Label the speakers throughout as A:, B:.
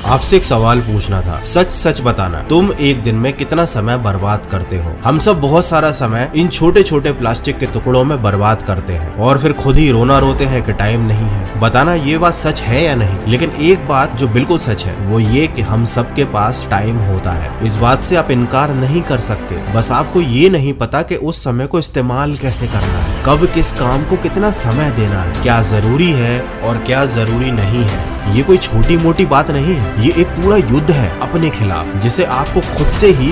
A: आपसे एक सवाल पूछना था, सच सच बताना, तुम एक दिन में कितना समय बर्बाद करते हो? हम सब बहुत सारा समय इन छोटे छोटे प्लास्टिक के टुकड़ों में बर्बाद करते हैं और फिर खुद ही रोना रोते हैं कि टाइम नहीं है। बताना ये बात सच है या नहीं? लेकिन एक बात जो बिल्कुल सच है वो ये कि हम सबके पास टाइम होता है। इस बात से आप इनकार नहीं कर सकते, बस आपको ये नहीं पता कि उस समय को इस्तेमाल कैसे करना है, कब किस काम को कितना समय देना है, क्या जरूरी है और क्या जरूरी नहीं है। ये कोई छोटी मोटी बात नहीं है, ये एक पूरा युद्ध है अपने खिलाफ, जिसे आपको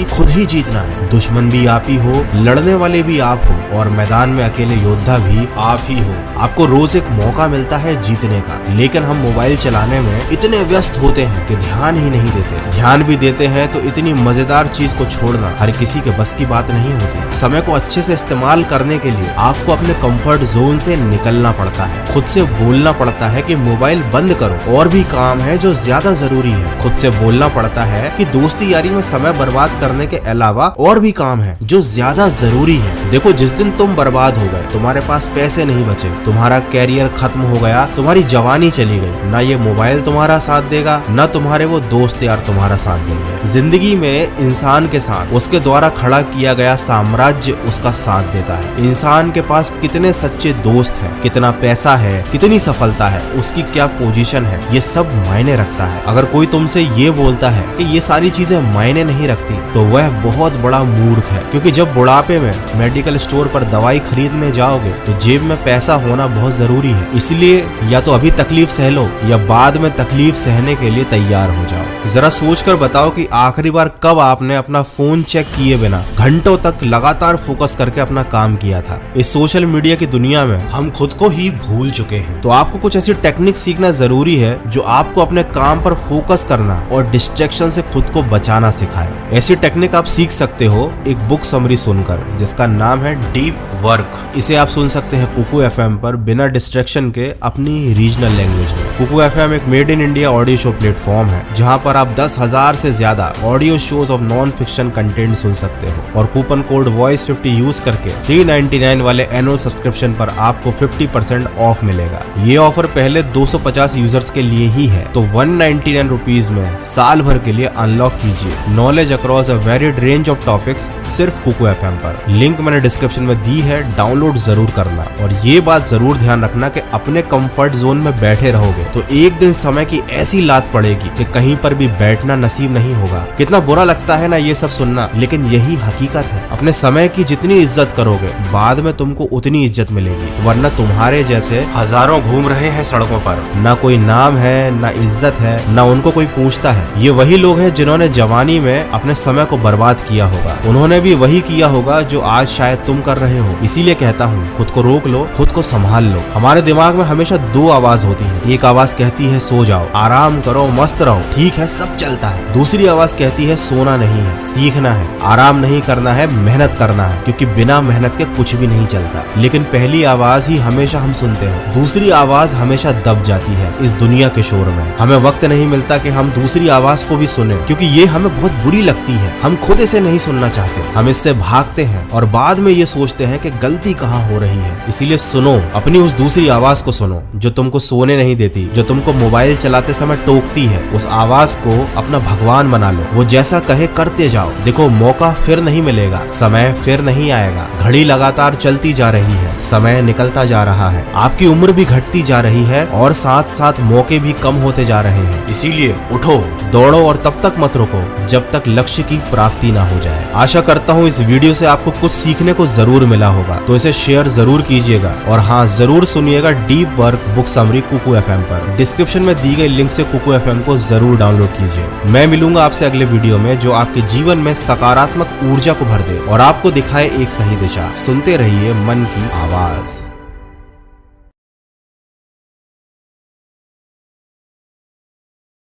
A: खुद ही जीतना है। दुश्मन भी आप ही हो, लड़ने वाले भी आप हो और मैदान में अकेले योद्धा भी आप ही हो। आपको रोज एक मौका मिलता है जीतने का, लेकिन हम मोबाइल चलाने में इतने व्यस्त होते हैं कि ध्यान ही नहीं देते। ध्यान भी देते हैं तो इतनी मजेदार चीज को छोड़ना हर किसी के बस की बात नहीं होती। समय को अच्छे से इस्तेमाल करने के लिए आपको अपने कंफर्ट जोन से निकलना पड़ता है। खुद से बोलना पड़ता है कि मोबाइल बंद करो, और भी काम है जो ज्यादा जरूरी है। खुद से बोलना पड़ता है कि दोस्ती यारी में समय बर्बाद करने के अलावा और भी काम है जो ज्यादा जरूरी है। देखो, जिस दिन तुम बर्बाद हो गए, तुम्हारे पास पैसे नहीं बचे, तुम्हारा कैरियर खत्म हो गया, तुम्हारी जवानी चली गई, ना ये मोबाइल तुम्हारा साथ देगा, ना तुम्हारे वो दोस्त यार तुम्हारा साथ देंगे। जिंदगी में इंसान के साथ उसके द्वारा खड़ा किया गया साम्राज्य उसका साथ देता है। इंसान के पास कितने सच्चे दोस्त हैं, कितना पैसा है, कितनी सफलता है, उसकी क्या पोजीशन है, ये सब मायने रखता है। अगर कोई तुमसे ये बोलता है कि ये सारी चीजें मायने नहीं रखती, तो वह बहुत बड़ा मूर्ख है। क्योंकि जब बुढ़ापे में मेडिकल स्टोर पर दवाई खरीदने जाओगे तो जेब में पैसा होना बहुत जरूरी है। इसलिए या तो अभी तकलीफ सह लो या बाद में तकलीफ सहने के लिए तैयार हो जाओ। जरा सोचकर बताओ कि आखिरी बार कब आपने अपना फोन चेक किए बिना घंटों तक लगातार फोकस करके अपना काम किया था। इस सोशल मीडिया की दुनिया में हम खुद को ही भूल चुके हैं। तो आपको कुछ ऐसी टेक्निक सीखना जरूरी है जो आपको अपने काम पर फोकस करना और डिस्ट्रैक्शन से खुद को बचाना सिखाए। ऐसी टेक्निक आप सीख सकते हो एक बुक समरी सुनकर, जिसका नाम है डीप वर्क। इसे आप सुन सकते हैं कुकू एफएम पर बिना डिस्ट्रैक्शन के अपनी रीजनल लैंग्वेज में। कुकू एफएम एक made in India audio show platform है जहां पर आप 10,000 से ज्यादा audio shows of non fiction content सुन सकते हो और कूपन कोड वॉइस50 यूज करके 399 वाले एनुअल सब्सक्रिप्शन पर आपको 50% ऑफ मिलेगा। ये ऑफर पहले 250 यूजर्स के लिए ही है, तो 199 रुपीज में साल भर के लिए अनलॉक कीजिए knowledge across a varied range of topics सिर्फ कुकू एफएम पर। लिंक मैंने डिस्क्रिप्शन में दी है, डाउनलोड जरूर करना। और ये बात जरूर ध्यान रखना कि अपने कंफर्ट जोन में बैठे रहोगे तो एक दिन समय की ऐसी लात पड़ेगी कि कहीं पर भी बैठना नसीब नहीं होगा। कितना बुरा लगता है ना ये सब सुनना, लेकिन यही हकीकत है। अपने समय की जितनी इज्जत करोगे बाद में तुमको उतनी इज्जत मिलेगी, वरना तुम्हारे जैसे हजारों घूम रहे हैं सड़कों पर, ना कोई नाम है, ना इज्जत है, ना उनको कोई पूछता है। ये वही लोग हैं जिन्होंने जवानी में अपने समय को बर्बाद किया होगा। उन्होंने भी वही किया होगा जो आज शायद तुम कर रहे हो। इसीलिए कहता हूँ, खुद को रोक लो, खुद को संभाल लो। हमारे दिमाग में हमेशा दो आवाज होती है। एक आवाज कहती है सो जाओ, आराम करो, मस्त रहो, ठीक है, सब चलता है। दूसरी आवाज कहती है सोना नहीं है, सीखना है, आराम नहीं करना है, मेहनत करना है, क्योंकि बिना मेहनत के कुछ भी नहीं चलता। लेकिन पहली आवाज ही हमेशा हम सुनते हैं, दूसरी आवाज हमेशा दब जाती है इस दुनिया के शोर में। हमें वक्त नहीं मिलता कि हम दूसरी आवाज को भी सुने, क्योंकि ये हमें बहुत बुरी लगती है। हम खुद इसे नहीं सुनना चाहते, हम इससे भागते हैं और बाद में ये सोचते हैं कि गलती कहाँ हो रही है। इसीलिए सुनो, अपनी उस दूसरी आवाज को सुनो जो तुमको सोने नहीं देती, जो तुमको मोबाइल चलाते समय टोकती है। उस आवाज को अपना भगवान बना लो, वो जैसा कहे करते जाओ। देखो, मौका फिर नहीं मिलेगा, समय फिर नहीं आएगा। घड़ी लगातार चलती जा रही है, समय निकलता जा रहा है, आपकी उम्र भी घटती जा रही है और साथ साथ मौके भी कम होते जा रहे हैं। इसीलिए उठो, दौड़ो और तब तक मत रुको जब तक लक्ष्य की प्राप्ति ना हो जाए। आशा करता हूँ इस वीडियो से आपको कुछ सीखने को जरूर मिला होगा, तो इसे शेयर जरूर कीजिएगा और हाँ, जरूर सुनिएगा deep work book summary Kuku FM पर। डिस्क्रिप्शन में दी गई लिंक से कुकू एफएम को जरूर डाउनलोड कीजिए। मैं मिलूंगा आपसे अगले वीडियो में जो आपके जीवन में सकारात्मक ऊर्जा को भर दे और आपको दिखाए एक सही दिशा। सुनते रहिए मन की आवाज।